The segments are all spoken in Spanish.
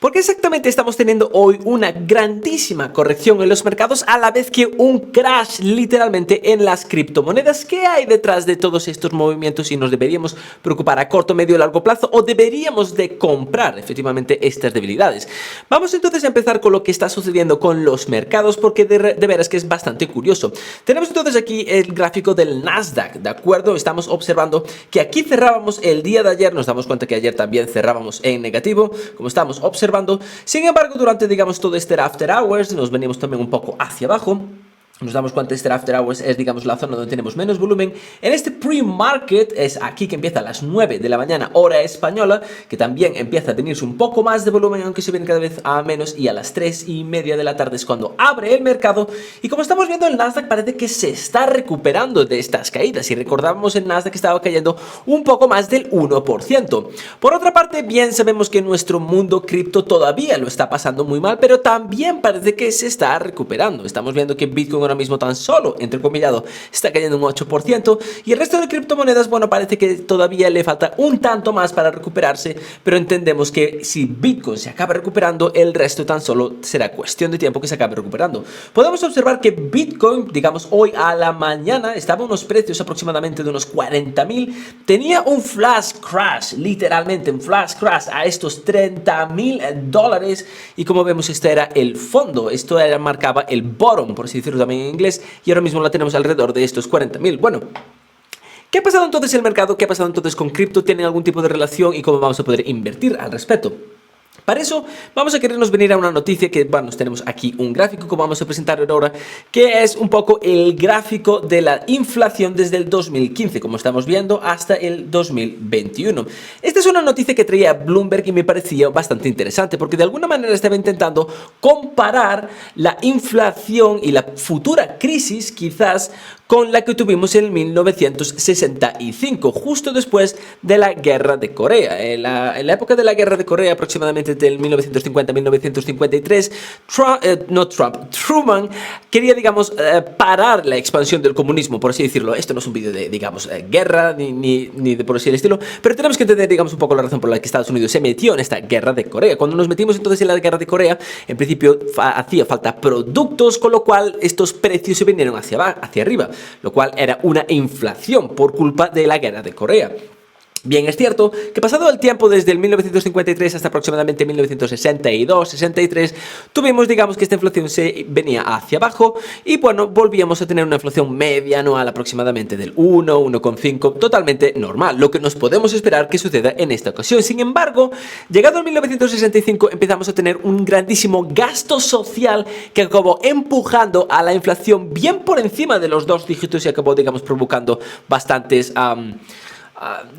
¿Por qué exactamente estamos teniendo hoy una grandísima corrección en los mercados a la vez que un crash literalmente en las criptomonedas? ¿Qué hay detrás de todos estos movimientos y nos deberíamos preocupar a corto, medio y largo plazo o deberíamos de comprar efectivamente estas debilidades? Vamos entonces a empezar con lo que está sucediendo con los mercados porque de veras que es bastante curioso. Tenemos entonces aquí el gráfico del Nasdaq, ¿de acuerdo? Estamos observando que aquí cerrábamos el día de ayer, nos damos cuenta que ayer también cerrábamos en negativo, como estamos observando. Sin embargo, durante, digamos, todo este after hours, nos venimos también un poco hacia abajo. Nos damos cuenta que este after hours es, digamos, la zona donde tenemos menos volumen. En este pre-market es aquí que empieza a las 9 de la mañana, hora española, que también empieza a tenerse un poco más de volumen, aunque se viene cada vez a menos, y a las 3:30 de la tarde es cuando abre el mercado. Y como estamos viendo, el Nasdaq parece que se está recuperando de estas caídas. Si recordábamos, el Nasdaq estaba cayendo un poco más del 1%. Por otra parte, bien sabemos que nuestro mundo cripto todavía lo está pasando muy mal, pero también parece que se está recuperando. Estamos viendo que Bitcoin ahora mismo tan solo, entrecomillado, está cayendo un 8% y el resto de criptomonedas, bueno, parece que todavía le falta un tanto más para recuperarse, pero entendemos que si Bitcoin se acaba recuperando, el resto tan solo será cuestión de tiempo que se acabe recuperando. Podemos observar que Bitcoin, digamos, hoy a la mañana estaba a unos precios aproximadamente de unos 40.000, tenía un flash crash, literalmente un flash crash a estos $30.000 y como vemos este era el fondo, esto era, marcaba el bottom, por así decirlo también en inglés, y ahora mismo la tenemos alrededor de estos 40.000. Bueno, ¿qué ha pasado entonces en el mercado? ¿Qué ha pasado entonces con cripto? ¿Tienen algún tipo de relación y cómo vamos a poder invertir al respecto? Para eso vamos a querernos venir a una noticia que, bueno, tenemos aquí un gráfico que vamos a presentar ahora, que es un poco el gráfico de la inflación desde el 2015, como estamos viendo, hasta el 2021. Esta es una noticia que traía Bloomberg y me parecía bastante interesante, porque de alguna manera estaba intentando comparar la inflación y la futura crisis, quizás, con la que tuvimos en 1965, justo después de la Guerra de Corea. En la época de la Guerra de Corea, aproximadamente del 1950 a 1953, Truman quería, digamos, parar la expansión del comunismo, por así decirlo. Esto no es un vídeo de, digamos, guerra, ni de por así el estilo, pero tenemos que entender, digamos, un poco la razón por la que Estados Unidos se metió en esta Guerra de Corea. Cuando nos metimos entonces en la Guerra de Corea, en principio hacía falta productos, con lo cual estos precios se vinieron hacia arriba, lo cual era una inflación por culpa de la Guerra de Corea. Bien, es cierto que pasado el tiempo desde el 1953 hasta aproximadamente 1962-63 tuvimos, digamos, que esta inflación se venía hacia abajo y bueno, volvíamos a tener una inflación media anual aproximadamente del 1,5, totalmente normal, lo que nos podemos esperar que suceda en esta ocasión. Sin embargo, llegado al 1965 empezamos a tener un grandísimo gasto social que acabó empujando a la inflación bien por encima de los 2 dígitos y acabó, digamos, provocando bastantes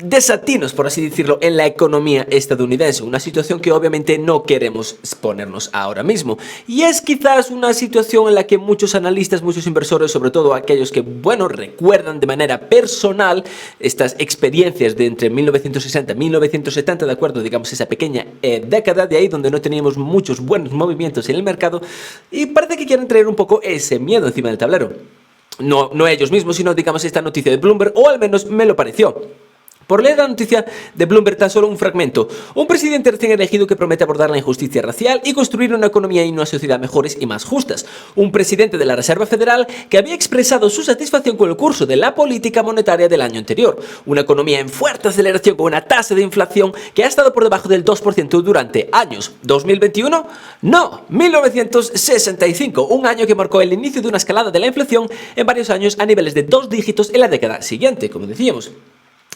desatinos, por así decirlo, en la economía estadounidense, una situación que obviamente no queremos ponernos ahora mismo, y es quizás una situación en la que muchos analistas, muchos inversores, sobre todo aquellos que, bueno, recuerdan de manera personal estas experiencias de entre 1960 y 1970, de acuerdo, digamos, esa pequeña década de ahí donde no teníamos muchos buenos movimientos en el mercado, y parece que quieren traer un poco ese miedo encima del tablero. No ellos mismos, sino, digamos, esta noticia de Bloomberg, o al menos me lo pareció. Por leer la noticia de Bloomberg, tan solo un fragmento. Un presidente recién elegido que promete abordar la injusticia racial y construir una economía y una sociedad mejores y más justas. Un presidente de la Reserva Federal que había expresado su satisfacción con el curso de la política monetaria del año anterior. Una economía en fuerte aceleración con una tasa de inflación que ha estado por debajo del 2% durante años. ¿2021? No, 1965, un año que marcó el inicio de una escalada de la inflación en varios años a niveles de 2 dígitos en la década siguiente, como decíamos.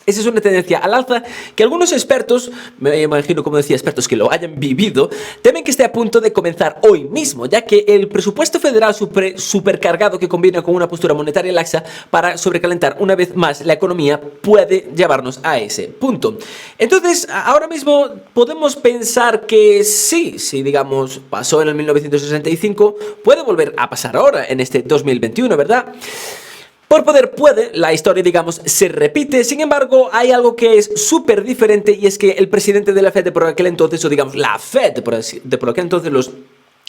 Esa es una tendencia al alza que algunos expertos, me imagino, como decía, expertos que lo hayan vivido, temen que esté a punto de comenzar hoy mismo, ya que el presupuesto federal supercargado que combina con una postura monetaria laxa para sobrecalentar una vez más la economía puede llevarnos a ese punto. Entonces, ahora mismo podemos pensar que sí, si digamos pasó en el 1965, puede volver a pasar ahora en este 2021, ¿verdad? Por poder puede, la historia, digamos, se repite. Sin embargo, hay algo que es súper diferente y es que el presidente de la Fed de por aquel entonces, o digamos la Fed de por aquel entonces,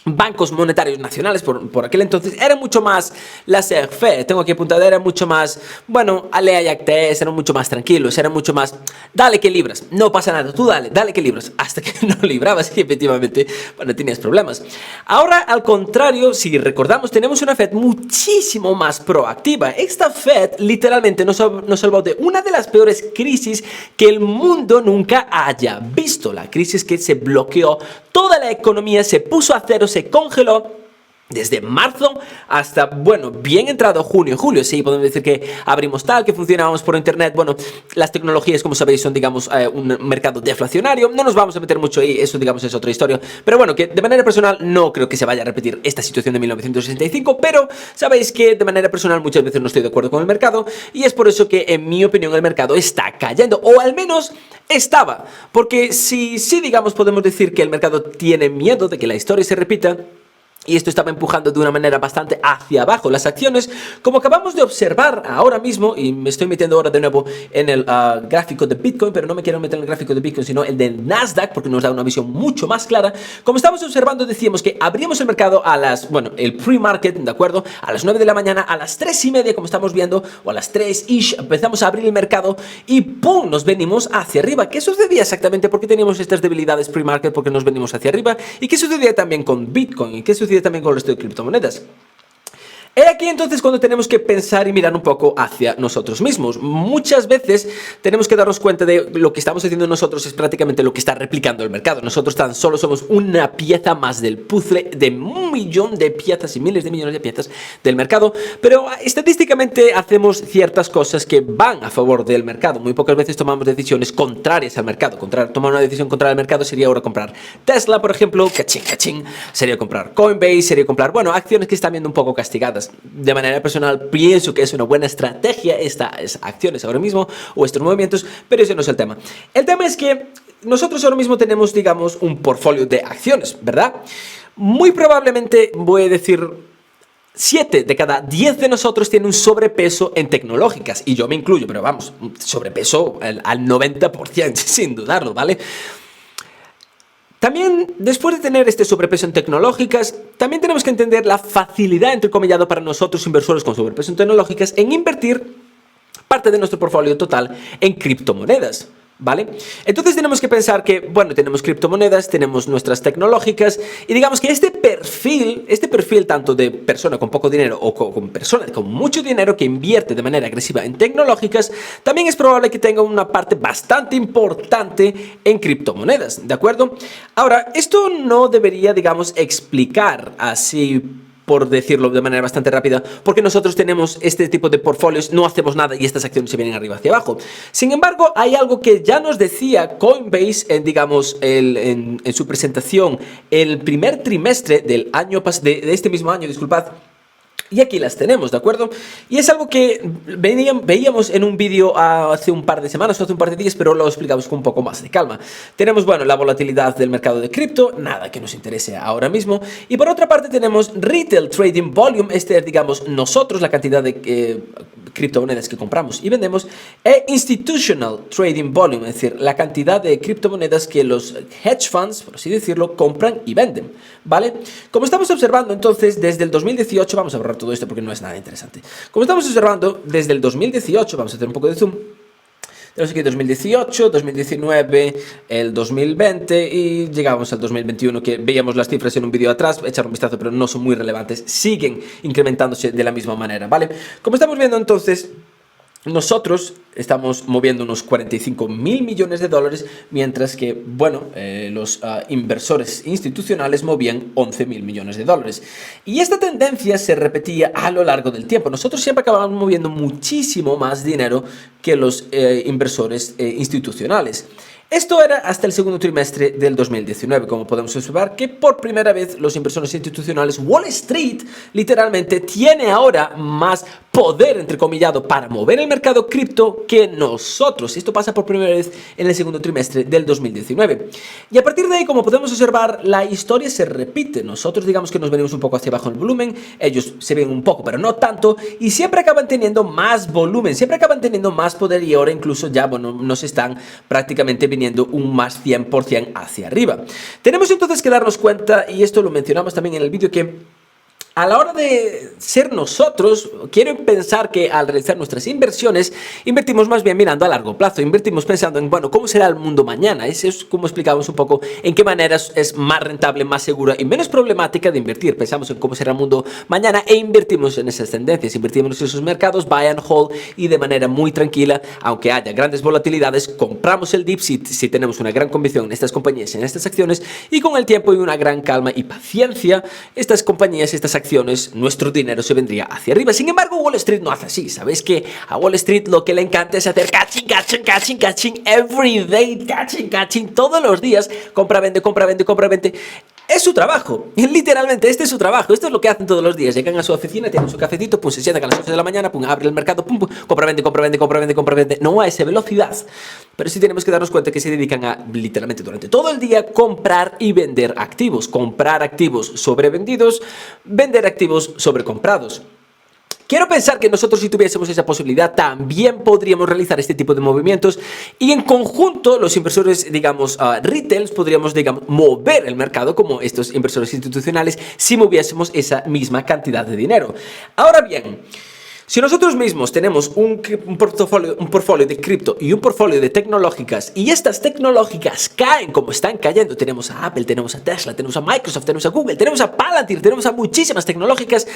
bancos monetarios nacionales por aquel entonces eran mucho más laissez-faire, tengo aquí apuntado, eran mucho más, bueno, alea y actes, eran mucho más tranquilos, eran mucho más, dale que libras, no pasa nada, tú dale que libras, hasta que no librabas y efectivamente, bueno, tenías problemas. Ahora, al contrario, si recordamos, tenemos una Fed muchísimo más proactiva. Esta Fed literalmente nos salvó de una de las peores crisis que el mundo nunca haya visto, la crisis que se bloqueó toda la economía, se puso a cero, se congeló desde marzo hasta, bueno, bien entrado junio, julio, sí, podemos decir que abrimos tal, que funcionábamos por internet. Bueno, las tecnologías, como sabéis, son, digamos, un mercado deflacionario, no nos vamos a meter mucho ahí, eso, digamos, es otra historia, pero bueno, que de manera personal no creo que se vaya a repetir esta situación de 1965, pero sabéis que de manera personal muchas veces no estoy de acuerdo con el mercado, y es por eso que, en mi opinión, el mercado está cayendo, o al menos estaba, porque si, digamos, podemos decir que el mercado tiene miedo de que la historia se repita, y esto estaba empujando de una manera bastante hacia abajo las acciones, como acabamos de observar ahora mismo, y me estoy metiendo ahora de nuevo en el gráfico de Bitcoin, pero no me quiero meter en el gráfico de Bitcoin, sino el del Nasdaq, porque nos da una visión mucho más clara. Como estamos observando, decíamos que abrimos el mercado a las, bueno, el pre-market, ¿de acuerdo? A las 9 de la mañana, a las 3:30, como estamos viendo, o a las 3-ish, empezamos a abrir el mercado y ¡pum! Nos venimos hacia arriba. ¿Qué sucedía exactamente? ¿Por qué teníamos estas debilidades pre-market? Porque nos venimos hacia arriba. ¿Y qué sucedía también con Bitcoin? ¿Y qué sucedía también con el resto de criptomonedas? He aquí entonces cuando tenemos que pensar y mirar un poco hacia nosotros mismos. Muchas veces tenemos que darnos cuenta de lo que estamos haciendo nosotros es prácticamente lo que está replicando el mercado. Nosotros tan solo somos una pieza más del puzzle de un millón de piezas y miles de millones de piezas del mercado, pero estadísticamente hacemos ciertas cosas que van a favor del mercado. Muy pocas veces tomamos decisiones contrarias al mercado. Tomar una decisión contraria al mercado sería ahora comprar Tesla, por ejemplo, cachín, sería comprar Coinbase, sería comprar, bueno, acciones que están viendo un poco castigadas. De manera personal pienso que es una buena estrategia estas acciones ahora mismo o estos movimientos, pero ese no es el tema. El tema es que nosotros ahora mismo tenemos, digamos, un portfolio de acciones, ¿verdad? Muy probablemente voy a decir 7 de cada 10 de nosotros tienen un sobrepeso en tecnológicas, y yo me incluyo, pero vamos, sobrepeso al 90%, sin dudarlo, ¿vale? También, después de tener este sobrepeso en tecnológicas, también tenemos que entender la facilidad, entrecomillado, para nosotros inversores con sobrepeso en tecnológicas en invertir parte de nuestro portfolio total en criptomonedas, ¿vale? Entonces tenemos que pensar que, bueno, tenemos criptomonedas, tenemos nuestras tecnológicas, y digamos que este perfil tanto de persona con poco dinero o con persona con mucho dinero que invierte de manera agresiva en tecnológicas, también es probable que tenga una parte bastante importante en criptomonedas, ¿de acuerdo? Ahora, esto no debería, digamos, explicar así, por decirlo de manera bastante rápida, porque nosotros tenemos este tipo de portfolios, no hacemos nada y estas acciones se vienen arriba hacia abajo. Sin embargo, hay algo que ya nos decía Coinbase en su presentación el primer trimestre del año de este mismo año, disculpad. Y aquí las tenemos, ¿de acuerdo? Y es algo que veíamos en un vídeo hace un par de semanas o hace un par de días, pero lo explicamos con un poco más de calma. Tenemos, bueno, la volatilidad del mercado de cripto, nada que nos interese ahora mismo. Y por otra parte tenemos Retail Trading Volume, este es, digamos, nosotros, la cantidad de criptomonedas que compramos y vendemos, e Institutional Trading Volume, es decir, la cantidad de criptomonedas que los hedge funds, por así decirlo, compran y venden, ¿vale? Como estamos observando entonces desde el 2018, vamos a borrar todo esto porque no es nada interesante. Como estamos observando desde el 2018, vamos a hacer un poco de zoom. Tenemos aquí 2018, 2019, el 2020 y llegamos al 2021, que veíamos las cifras en un vídeo atrás, echar un vistazo, pero no son muy relevantes, siguen incrementándose de la misma manera, ¿vale? Como estamos viendo entonces, nosotros estamos moviendo unos 45.000 millones de dólares, mientras que, bueno, los inversores institucionales movían 11.000 millones de dólares. Y esta tendencia se repetía a lo largo del tiempo. Nosotros siempre acabábamos moviendo muchísimo más dinero que los inversores institucionales. Esto era hasta el segundo trimestre del 2019, como podemos observar que por primera vez los inversores institucionales, Wall Street, literalmente tiene ahora más poder, entrecomillado, para mover el mercado cripto que nosotros. Esto pasa por primera vez en el segundo trimestre del 2019. Y a partir de ahí, como podemos observar, la historia se repite. Nosotros digamos que nos venimos un poco hacia abajo en el volumen, ellos se ven un poco, pero no tanto, y siempre acaban teniendo más volumen, siempre acaban teniendo más poder, y ahora incluso ya, bueno, nos están prácticamente viniendo un más 100% hacia arriba. Tenemos entonces que darnos cuenta, y esto lo mencionamos también en el vídeo, que a la hora de ser nosotros, quiero pensar que al realizar nuestras inversiones, invertimos más bien mirando a largo plazo, invertimos pensando en, bueno, ¿cómo será el mundo mañana? Eso es como explicamos un poco en qué manera es más rentable, más segura y menos problemática de invertir. Pensamos en cómo será el mundo mañana e invertimos en esas tendencias, invertimos en esos mercados, buy and hold, y de manera muy tranquila, aunque haya grandes volatilidades, compramos el dip si tenemos una gran convicción en estas compañías, en estas acciones, y con el tiempo y una gran calma y paciencia, estas compañías, estas acciones, nuestro dinero se vendría hacia arriba. Sin embargo, Wall Street no hace así. ¿Sabéis que a Wall Street lo que le encanta es hacer catching, catching, catching, catching, every day, catching, catching, todos los días, compra, vende, compra, vende, compra, vende? Es su trabajo, literalmente este es su trabajo, esto es lo que hacen todos los días. Llegan a su oficina, tienen su cafecito, pum, se sientan a las 8 de la mañana, pum, abre el mercado, pum, pum, compra, vende, compra, vende, compra, vende, compra, vende. No a esa velocidad, pero sí tenemos que darnos cuenta que se dedican a, literalmente durante todo el día, comprar y vender activos. Comprar activos sobrevendidos, vender activos sobrecomprados. Quiero pensar que nosotros, si tuviésemos esa posibilidad, también podríamos realizar este tipo de movimientos, y en conjunto los inversores, digamos, retail, podríamos, digamos, mover el mercado como estos inversores institucionales si moviésemos esa misma cantidad de dinero. Ahora bien, si nosotros mismos tenemos un portfolio de cripto y un portfolio de tecnológicas, y estas tecnológicas caen como están cayendo, tenemos a Apple, tenemos a Tesla, tenemos a Microsoft, tenemos a Google, tenemos a Palantir, tenemos a muchísimas tecnológicas,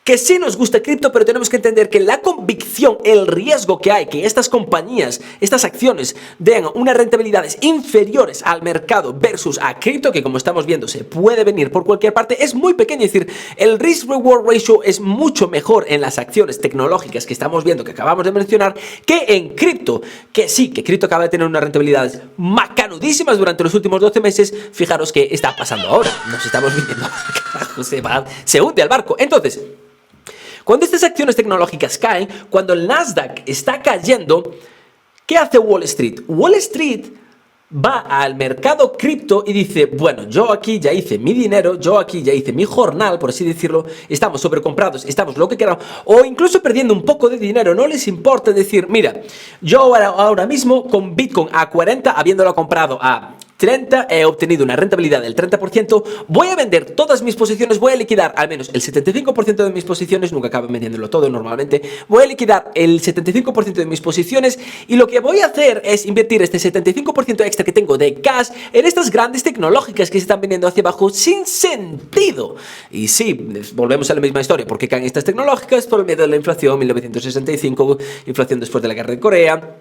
que sí nos gusta cripto, pero tenemos que entender que la convicción, el riesgo que hay que estas compañías, estas acciones den unas rentabilidades inferiores al mercado versus a cripto, que como estamos viendo se puede venir por cualquier parte, es muy pequeño. Es decir, el risk-reward ratio es mucho mejor en las acciones tecnológicas que estamos viendo, que acabamos de mencionar, que en cripto, que sí, que cripto acaba de tener unas rentabilidades macanudísimas durante los últimos 12 meses. Fijaros qué está pasando ahora, nos estamos viendo, carajo, se hunde el barco. Entonces, cuando estas acciones tecnológicas caen, cuando el Nasdaq está cayendo, ¿qué hace Wall Street? Wall Street va al mercado cripto y dice, bueno, yo aquí ya hice mi dinero, yo aquí ya hice mi jornal, por así decirlo, estamos sobrecomprados, estamos lo que queramos, o incluso perdiendo un poco de dinero, no les importa decir, mira, yo ahora mismo con Bitcoin a 40, habiéndolo comprado a 30, he obtenido una rentabilidad del 30%, voy a vender todas mis posiciones, voy a liquidar al menos el 75% de mis posiciones, nunca acabo vendiéndolo todo normalmente, voy a liquidar el 75% de mis posiciones, y lo que voy a hacer es invertir este 75% extra que tengo de cash en estas grandes tecnológicas que se están vendiendo hacia abajo sin sentido. Y sí, volvemos a la misma historia, porque caen estas tecnológicas por el miedo de la inflación, 1965, inflación después de la guerra de Corea,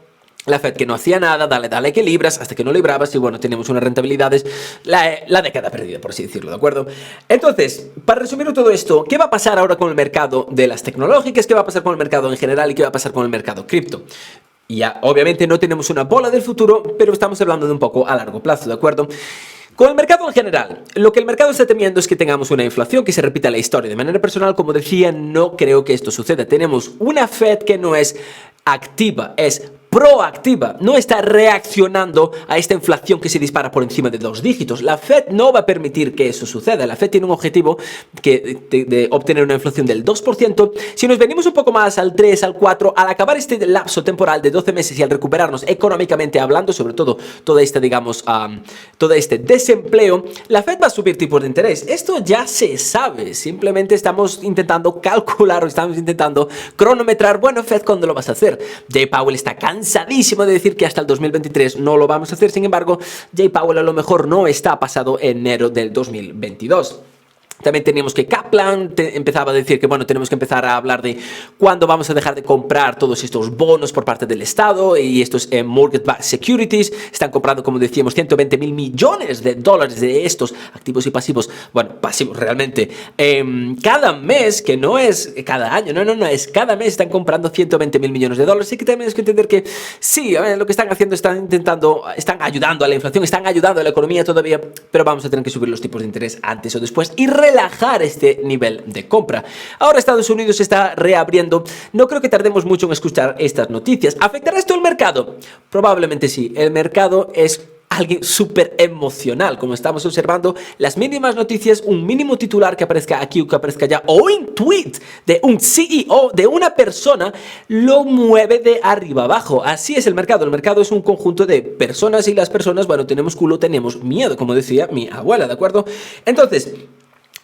la Fed que no hacía nada, dale que libras, hasta que no librabas, y bueno, tenemos unas rentabilidades, la década perdida, por así decirlo, ¿de acuerdo? Entonces, para resumir todo esto, ¿qué va a pasar ahora con el mercado de las tecnológicas? ¿Qué va a pasar con el mercado en general? ¿Y qué va a pasar con el mercado cripto? Y ya, obviamente no tenemos una bola del futuro, pero estamos hablando de un poco a largo plazo, ¿de acuerdo? Con el mercado en general, lo que el mercado está temiendo es que tengamos una inflación que se repita la historia. De manera personal, como decía, no creo que esto suceda. Tenemos una Fed que no es activa, es proactiva, no está reaccionando a esta inflación que se dispara por encima de 2 dígitos. La Fed no va a permitir que eso suceda. La Fed tiene un objetivo de obtener una inflación del 2%. Si nos venimos un poco más al 3, al 4, al acabar este lapso temporal de 12 meses y al recuperarnos económicamente hablando, sobre todo todo este desempleo, la Fed va a subir tipos de interés. Esto ya se sabe, simplemente estamos intentando calcular o estamos intentando cronometrar. Bueno, Fed, ¿cuándo lo vas a hacer? Jay Powell está cansadísimo de decir que hasta el 2023 no lo vamos a hacer. Sin embargo, Jay Powell a lo mejor no está pasado enero del 2022. También teníamos que Kaplan empezaba a decir que, bueno, tenemos que empezar a hablar de cuándo vamos a dejar de comprar todos estos bonos por parte del Estado, y estos mortgage-backed securities. Están comprando, como decíamos, 120.000 millones de dólares de estos activos y pasivos. Bueno, pasivos realmente. Cada mes, que no es cada año, no, es cada mes están comprando 120.000 millones de dólares. Así que también es que entender que sí, lo que están haciendo, están ayudando a la inflación, están ayudando a la economía todavía, pero vamos a tener que subir los tipos de interés antes o después y relajar este nivel de compra. Ahora Estados Unidos se está reabriendo. No creo que tardemos mucho en escuchar estas noticias. ¿Afectará esto al mercado? Probablemente sí. El mercado es alguien súper emocional, como estamos observando, las mínimas noticias, un mínimo titular que aparezca aquí o que aparezca allá, o un tweet de un CEO, de una persona, lo mueve de arriba abajo. Así es el mercado es un conjunto de personas y las personas, bueno, tenemos culo, tenemos miedo, como decía mi abuela, ¿de acuerdo? Entonces,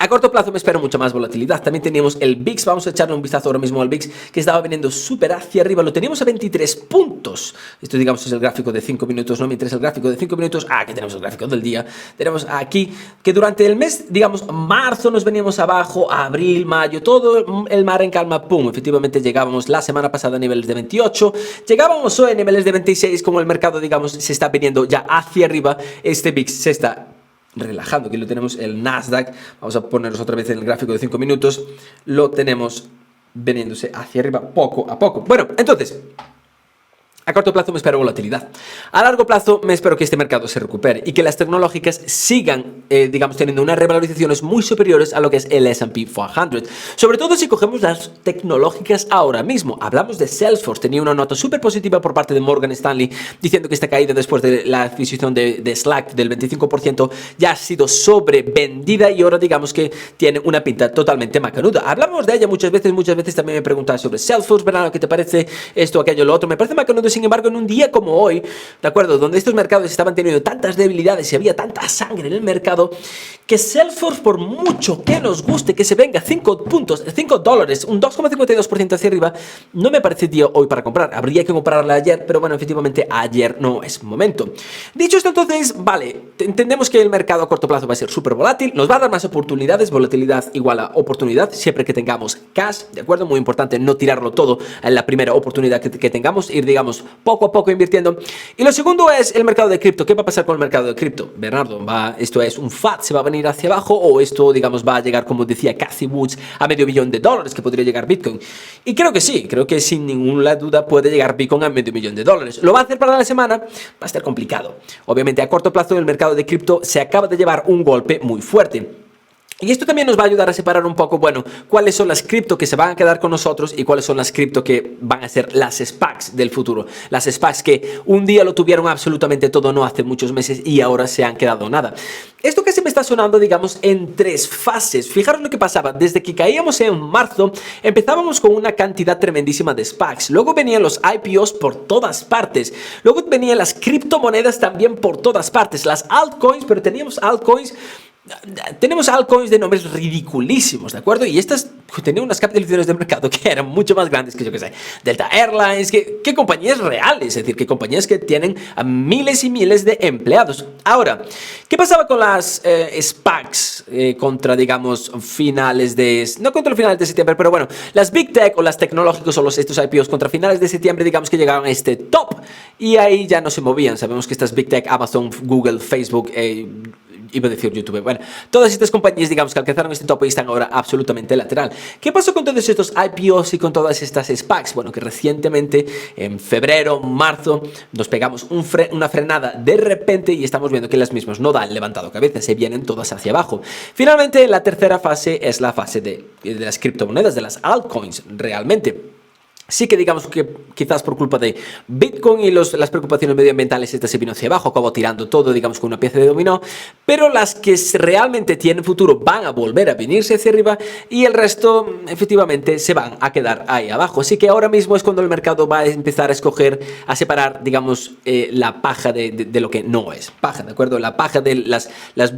a corto plazo me espero mucha más volatilidad. También teníamos el VIX, vamos a echarle un vistazo ahora mismo al VIX, que estaba viniendo súper hacia arriba, lo teníamos a 23 puntos. Esto, digamos, es el gráfico de 5 minutos, ¿no? Mientras el gráfico de 5 minutos, aquí tenemos el gráfico del día. Tenemos aquí que durante el mes, digamos, marzo nos veníamos abajo, abril, mayo, todo el mar en calma, pum, efectivamente llegábamos la semana pasada a niveles de 28, llegábamos hoy a niveles de 26, como el mercado, digamos, se está viniendo ya hacia arriba, este VIX se está relajando. Aquí lo tenemos, el Nasdaq, vamos a ponernos otra vez en el gráfico de 5 minutos, lo tenemos veniéndose hacia arriba poco a poco. Bueno, entonces, a corto plazo me espero volatilidad. A largo plazo me espero que este mercado se recupere y que las tecnológicas sigan, digamos, teniendo unas revalorizaciones muy superiores a lo que es el S&P 500. Sobre todo si cogemos las tecnológicas ahora mismo. Hablamos de Salesforce. Tenía una nota súper positiva por parte de Morgan Stanley diciendo que esta caída después de la adquisición de Slack del 25% ya ha sido sobrevendida y ahora digamos que tiene una pinta totalmente macanuda. Hablamos de ella muchas veces también me preguntas sobre Salesforce, ¿verdad? ¿Qué te parece esto, aquello, lo otro? Me parece macanudo. Sin embargo, en un día como hoy, ¿de acuerdo? Donde estos mercados estaban teniendo tantas debilidades y había tanta sangre en el mercado, que Salesforce, por mucho que nos guste que se venga 5 puntos, 5 dólares, un 2,52% hacia arriba, no me parece día hoy para comprar. Habría que comprarla ayer, pero bueno, efectivamente ayer no es momento. Dicho esto, entonces, vale, entendemos que el mercado a corto plazo va a ser súper volátil, nos va a dar más oportunidades, volatilidad igual a oportunidad, siempre que tengamos cash, ¿de acuerdo? Muy importante no tirarlo todo en la primera oportunidad que tengamos, ir, digamos, poco a poco invirtiendo. Y lo segundo es el mercado de cripto. ¿Qué va a pasar con el mercado de cripto? Bernardo, ¿esto es un FAT? ¿Se va a venir hacia abajo? ¿O esto, digamos, va a llegar, como decía Cathie Woods, a $500 million que podría llegar Bitcoin? Y creo que sin ninguna duda puede llegar Bitcoin a $500 million. ¿Lo va a hacer para la semana? Va a estar complicado. Obviamente, a corto plazo el mercado de cripto se acaba de llevar un golpe muy fuerte. Y esto también nos va a ayudar a separar un poco, bueno, cuáles son las cripto que se van a quedar con nosotros y cuáles son las cripto que van a ser las SPACs del futuro. Las SPACs que un día lo tuvieron absolutamente todo, no hace muchos meses, y ahora se han quedado nada. Esto que se me está sonando, digamos, en 3 fases. Fijaros lo que pasaba. Desde que caíamos en marzo, empezábamos con una cantidad tremendísima de SPACs. Luego venían los IPOs por todas partes. Luego venían las criptomonedas también por todas partes. Las altcoins, pero teníamos altcoins de nombres ridiculísimos, ¿de acuerdo? Y estas tenían unas capitalizaciones de mercado que eran mucho más grandes que, yo que sé, Delta Airlines, que compañías reales, es decir, que compañías que tienen a miles y miles de empleados. Ahora, ¿qué pasaba con las SPACs contra, digamos, no contra finales de septiembre, pero bueno, las Big Tech o las tecnológicos o estos IPOs contra finales de septiembre, digamos que llegaban a este top y ahí ya no se movían. Sabemos que estas Big Tech, Amazon, Google, Facebook, iba a decir YouTube, bueno, todas estas compañías, digamos, que alcanzaron este tope y están ahora absolutamente lateral. ¿Qué pasó con todos estos IPOs y con todas estas SPACs? Bueno, que recientemente, en febrero, marzo, nos pegamos una frenada de repente y estamos viendo que las mismas no dan levantado cabeza, se vienen todas hacia abajo. Finalmente, la tercera fase es la fase de las criptomonedas, de las altcoins, realmente. Sí que digamos que quizás por culpa de Bitcoin y las preocupaciones medioambientales esta se vino hacia abajo, acabó tirando todo, digamos, con una pieza de dominó, pero las que realmente tienen futuro van a volver a venirse hacia arriba y el resto efectivamente se van a quedar ahí abajo. Así que ahora mismo es cuando el mercado va a empezar a escoger, a separar, digamos, la paja de lo que no es paja, ¿de acuerdo? La paja de las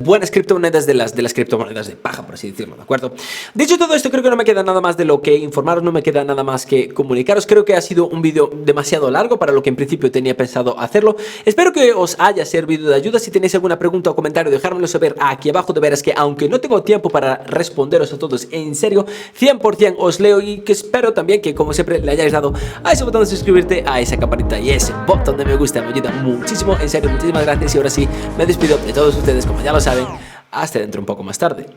buenas criptomonedas de las criptomonedas de paja, por así decirlo, ¿de acuerdo? Dicho todo esto, creo que no me queda nada más de lo que informaros, no me queda nada más que comunicar. Creo que ha sido un vídeo demasiado largo para lo que en principio tenía pensado hacerlo. Espero que os haya servido de ayuda. Si tenéis alguna pregunta o comentario, dejármelo saber aquí abajo. De veras que aunque no tengo tiempo para responderos a todos en serio, 100% os leo y que espero también que, como siempre, le hayáis dado a ese botón de suscribirte, a esa campanita y ese botón de me gusta. Me ayuda muchísimo, en serio, muchísimas gracias. Y ahora sí, me despido de todos ustedes, como ya lo saben. Hasta dentro un poco más tarde.